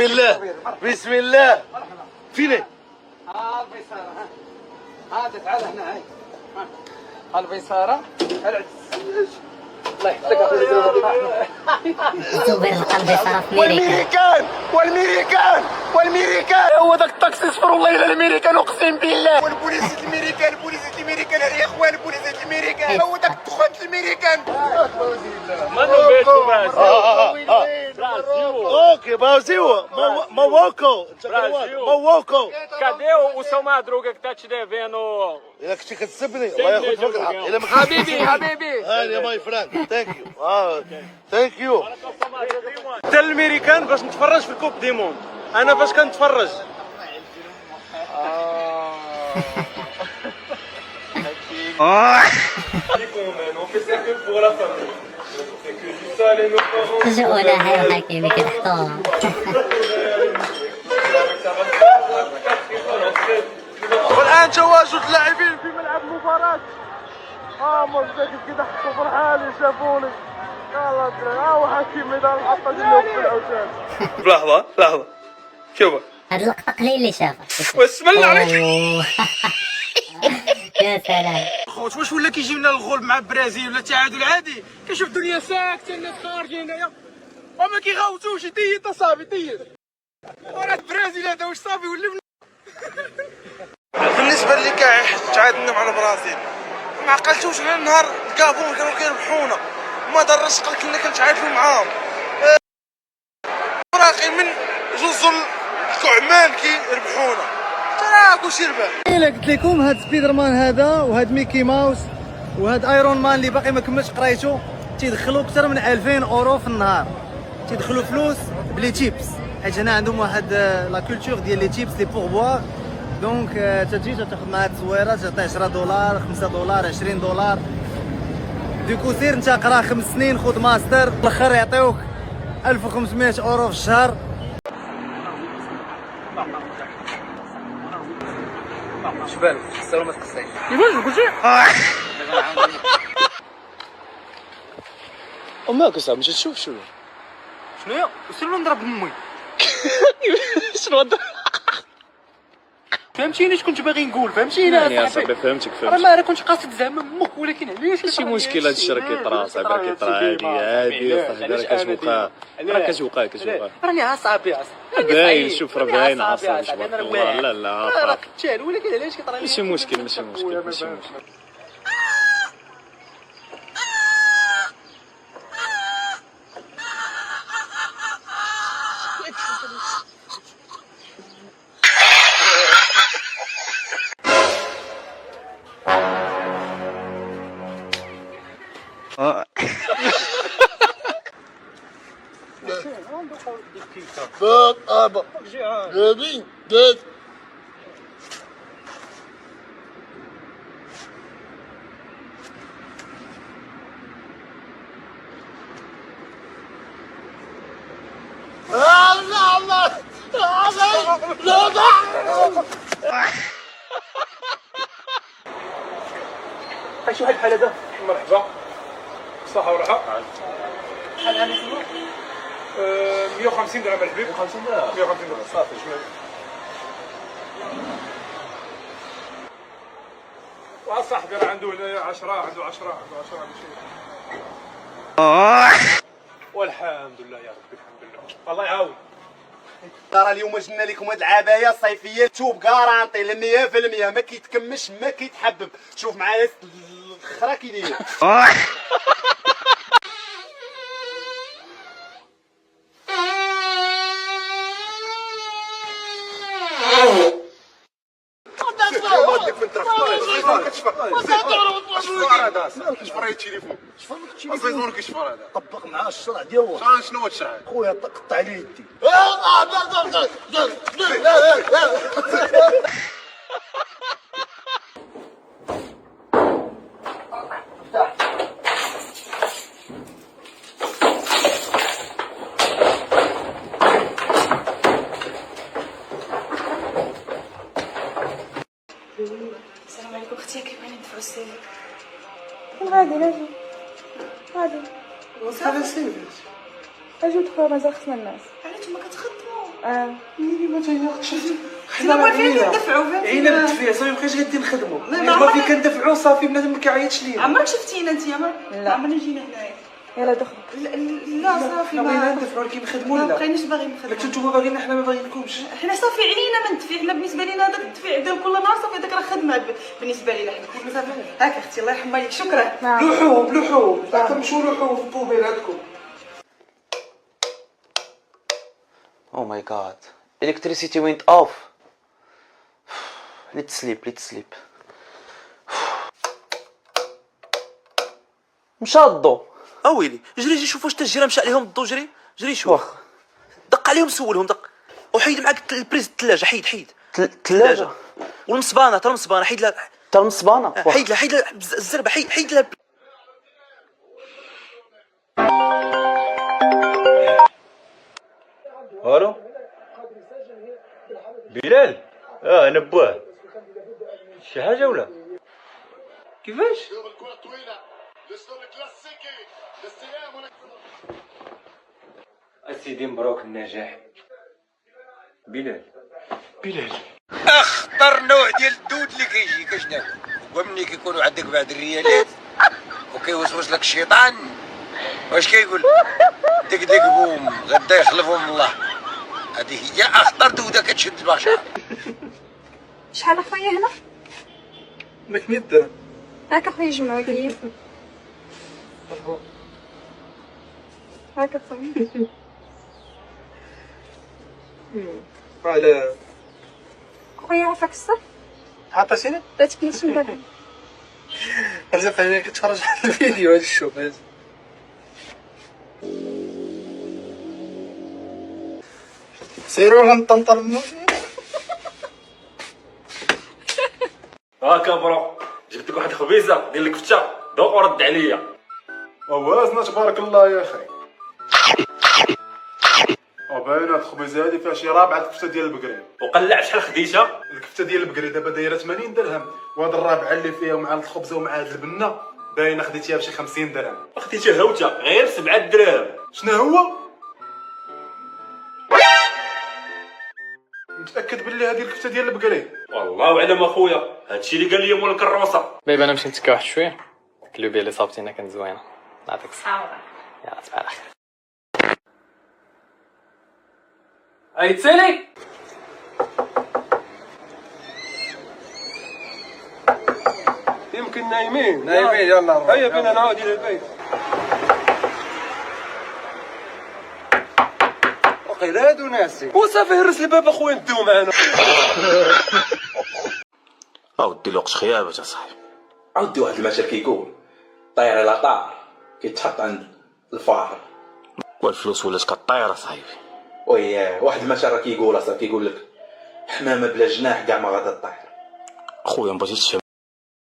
بسم الله بسم الله. فين البيسارة. هذا تعال هنا. هاي البيسارة. الله يحفظك. زبير القلبي صرف والميريكان والميريكان والميريكان. هو ذاك الطاكسي استغفر الله الى الامريكان اقسم بالله. والبوليس الامريكان البوليس الامريكان يا اخوان البوليس الامريكان. هو ذاك الدخان الامريكان. اوكي Brasil, Mowoco. Mowoco. Cadê o seu Madruga que tá te devendo? Ele que كتسبني الله ياخذ فوق الحق. حبيبي حبيبي. هاني ماي فريند ثانك يو ثانك يو. انت الامريكان باش نتفرج في الكوب دي موند، انا باش كنتفرج. جونا هاي حكيمي كتحطوها. والان تواجد اللاعبين في ملعب المباراة. مزدك كده حطوا فرحان شافوني. يلا دراري ها حكيمي دار الحطة ديالو في العوتان. لحظة شوف هاد اللقطة قليل اللي شافها. بسم الله عليك. يا سلام. خوت واش ولا كيجي لنا الغول مع برازيل ولا تعادل عادي؟ كنشوف الدنيا ساكته الناس خارجين هنايا وما كيغوتوش. ديت صافي ديت. وراه برازيل هذا واش صافي ولا بالنسبه لي كاع تعادلنا مع البرازيل ما عقلتوش على النهار الكابون كانوا كيربحونا وما ضرش قال كنا كنتعادلوا معاهم. راقي من جوج الكعمان كيربحونا ترى كلشي ربح. الا قلت لكم هاد سبيدر مان هذا وهاد ميكي ماوس وهاد ايرون مان اللي باقي ما كملش قرايته تيدخلوا اكثر من 2000 اورو في النهار. تيدخلوا فلوس بلي تيبس حيت هنا عندهم واحد لا كولتور ديال لي تيبس لي بور بوار. دونك تجي تاخذ معاها التصويره تعطي 10 دولار 5 دولار 20 دولار. دوكو سير انت قرا 5 سنين خذ ماستر الاخر يعطيوك 1500 اورو في الشهر. شبالك تخسروا ما تقصيش كيفاش قلتي؟ اماك اصاحبي مشيت تشوف شنو شنو وصلنا نضرب امي. شنو هذا؟ فهمتيني اش كنت باغي نقول؟ فهمتيني يا صاحبي فهمتك راه ما كنت قاصد زعما امك ولكن علاش ماشي مشكل هاد الشيء راه كيطرا صاحبي راه كيطرا عادي يا صاحبي راه كتوقع راني عصابي باين شوف راه باين عصابي تبارك انا الله. لا لا راه كتشال ولكن علاش كيطرا لي؟ ماشي مشكل. شي واحد بحال هذا مرحبا صحة وراحة. شحال انا سمو 150 درهم الحبيب. 50 درهم 150 درهم صافي. صاحبي راه عنده 10 عنده 10 والحمد لله يا ربي الحمد لله الله يعاون. ترى اليوم جبنا لكم هاد العبايه الصيفيه توب كارانتي ل 100% ما كيتكمش ما كيتحبب. شوف معايا الخرا كي داير. طبق معاه الشرع ديال الله. شنو هو الشرع؟ خويا قطع عليه يدي. السلام عليكم اختي. كيف غادي ندفعو السير؟ غادي نجي غادي صافي اجي ندخلو مازال خصنا الناس. علاش نتوما كتخدموا؟ ما تيقش حنا موالفين كندفعوا عينا بالتفريع صافي مابقيتش غادي نخدموا ما في كندفعوا صافي بنادم ما كيعيطش لينا عمرك شفتينا انت لا عمرنا جينا هنايا يلا دخل. لا صافي بغينا ما ندفعوا ولكن نخدموا ما لا بقيناش باغيين نخدموا. لكن نتوما باغيين حنا ما باغيينكمش. حنا صافي علينا من التدفيع. حنا بالنسبه لينا هذاك التدفيع ديال كل نهار صافي هذاك راه خدمه بالنسبه لينا حنا صافي. هاك اختي الله يرحم والديك شكرا. لوحوهم تمشوا لوحوهم في الطوبيل عندكم. Oh my god. Electricity went off. Let's sleep. مشى الضو. اويلي جري شوف واش الجيران مشى عليهم الضو. جري شوف. دق عليهم سولهم دق. وحيد معاك البريز الثلاجه. حيد الثلاجة والمصبانه حتى المصبانه حيد لها. حتى المصبانة. حيد لها الزربه. حيد لها. الو بلال. انا بواه شي حاجه ولا كيفاش؟ اسيدي مبروك النجاح بلال. اخطر نوع ديال الدود اللي كيجي كشنو هو ملي كيكونوا عندك بعض الريالات وكيوسوس لك الشيطان. واش كيقول؟ دق بوم غدا يخلفهم الله. هذه هي اخطر دوده كتشد البشر. شحال اخويا هنا؟ ماك 100 درهم. هاك اخويا جمعوا لي. هاك اخويا. على اخويا عافاك الصح؟ عطاتيني باتك نسول دابا. انا فاهم كتفرج على الفيديو هاد الشوف. سيروا غنطنطر منو. هاكا برو جبت لك واحد الخبيزه ديال الكفته دوق ورد عليا. وازنا تبارك الله يا اخي. باينه الخبيزه هادي فيها شي رابعه الكفته ديال البقري. وقلع شحال خديتها؟ الكفته ديال البقري دابا دايره 80 درهم، وهاد الرابعه اللي فيها ومع الخبزه ومع هاد البنه باينه خديتيها بشي 50 درهم. خديتها هوته غير 7 دراهم. شنو هو؟ متاكد باللي هادي الكفته ديال البقري؟ والله اعلم اخويا هادشي اللي قال لي مول الكروسه. بيبي انا نمشي نتكا واحد شويه. الكلوبيه اللي صابتينا كانت زوينه. نعطيك الصحه. يلا تصبح على خير. اي تسالي يمكن نايمين يلا هيا بينا نعاود الى البيت. وقيلا هادو ناسي وصافي هرس الباب اخويا نديو معانا. اودي الوقت خيابه اصاحبي. عاودي واحد المثل كيقول طير على طار كيتحط عند الفار. والفلوس ولات كطير اصاحبي. وياه واحد المثل راه كيقول اصاحبي كيقول لك حمامه بلا جناح كاع ما غادا تطير. خويا ما بغيتيش تفهم.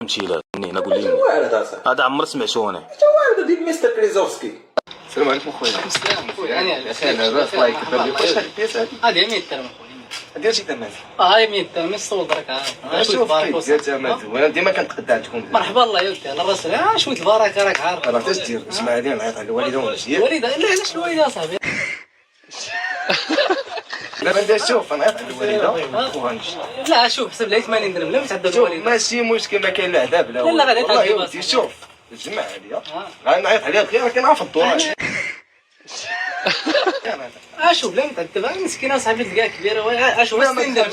فهمتي لا منين قول لي وارد اصاحبي. هذا عمر سمعتو انا. حتى وارد ديال مستر كريزوفسكي. السلام عليكم خويا. السلام خويا. انا لاباس الله يكبر لي. واش هاد البياس هادي؟ هذه 100 درهم خويا. ديال شي ثمن. هاي 100 درهم الصوت درك عارف. شويه البركه ديال ثمن وانا ديما كنتقدى عندكم. مرحبا الله يا ولدي على الراس. شويه البركه راك عارف. راه تاش دير اسمع هادي نعيط على الوالده ولا شي. الوالده لا علاش الوالده اصاحبي؟ دابا انت شوف نعيط على الوالده وغنمشي. لا شوف حسب لي 80 درهم لا متعدى الوالده. ماشي مشكل ما كاين لا عذاب لا لا غادي والله يا تعذب ودي شوف الجمع عليا غنعيط عليها غير راه كنعرف الدور. شوف لا متعدى مسكينه صاحبي تلقاها كبيره.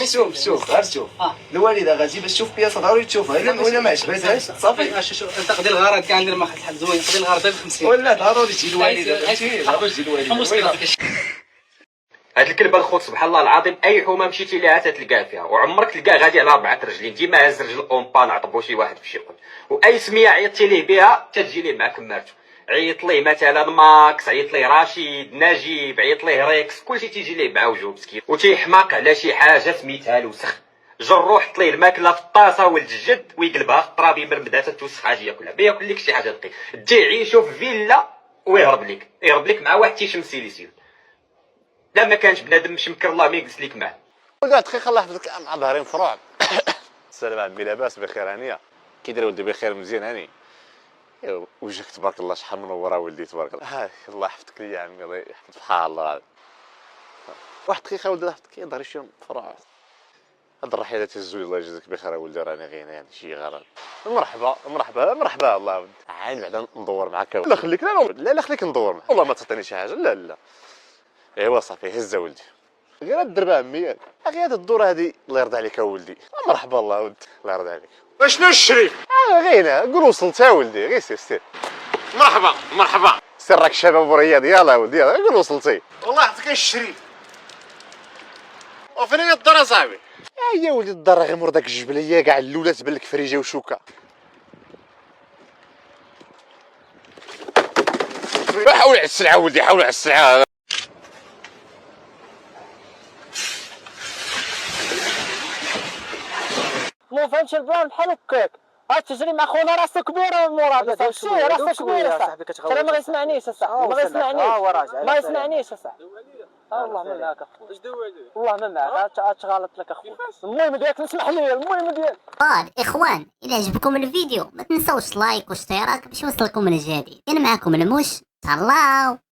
شوف شوف غير شوف الوالده غادي باش تشوف بياس ضروري تشوفها ولا ما عجبتهاش صافي. شوف انت قضي الغرض كاع ندير واحد الحل زوين. قضي الغرض ب 50 ولا ضروري تجي الوالده فهمتي ضروري تجي الوالده. هاد الكلبه الخوت سبحان الله العظيم اي حومه مشيتي ليها تلقاه فيها وعمرك تلقاه غادي على 4 رجلين ديما هز رجل اونبان عطبو شي واحد في شي قد. واي سميه عيطتي ليه بها تتجي ليه مع كمارته. عيط ليه مثلا ماكس، عيط ليه رشيد، نجيب، عيط ليه ريكس، كلشي تيجي ليه مع وجهو مسكين. وتيحماق على شي حاجه سميتها الوسخ. جرو حط ليه الماكله في الطاسه ولد الجد ويقلبها في الترابي مرمده تتوسخ اجي ياكلها بياكل لك شي حاجه دقيق. تجي يعيشو في فيلا ويهرب لك مع واحد تيشمسي لي سير. لا ما كانش بنادم مش مكر الله ما يجلس ليك معاه. ولد دقيقه الله يحفظك مع ظهرين فروع. السلام عمي لاباس بخير هانيه كي داير ولدي بخير مزيان هاني. وجهك تبارك الله شحال منوره ولدي تبارك الله. هاي الله يحفظك ليا عمي الله يحفظ بحال الله. واحد دقيقه ولدي واحد كيهضر شي فرع. هاد الرحيله الزوج الله يجزيك بخير ولدي راني غير يعني شي غرض. مرحبا مرحبا مرحبا الله ولدي. عاد بعدا ندور معاك. لا خليك لا خليك ندور معاك. والله ما تعطيني شي حاجه لا لا. ايوا صافي هز ولدي. غير الدربه عمي غير هاد الدوره هادي الله يرضى عليك ولدي. مرحبا الله ولدي الله يرضى عليك. شنو الشري؟ غير قول وصلت ولدي غير سير. مرحبا مرحبا. سير راك شباب ورياضي يلاه ولدي يلاه قول وصلتي. والله عطيك الشري. وفين هي الدار اصاحبي؟ يا ولدي الدار غير مور داك الجبليه كاع الاولى تبان لك فريجه وشوكه. حاول على السلعه ولدي حاول على السلعه. مو فهمتش البلان بحال هكاك. تجري مع خونا راسو كبيره المراد فهمتي راسو كبيره صاحبي كتغوت ما غيسمعنيش اصاحبي ما غيسمعنيش ما يسمعنيش اصاحبي والله ما معاك والله ما معاك غلط لك اخويا المهم ديالك نسمح لي المهم ديالك اخوان الى عجبكم الفيديو ما تنسوش لايك واشتراك باش يوصلكم الجديد. كان معكم الموش تهلاو.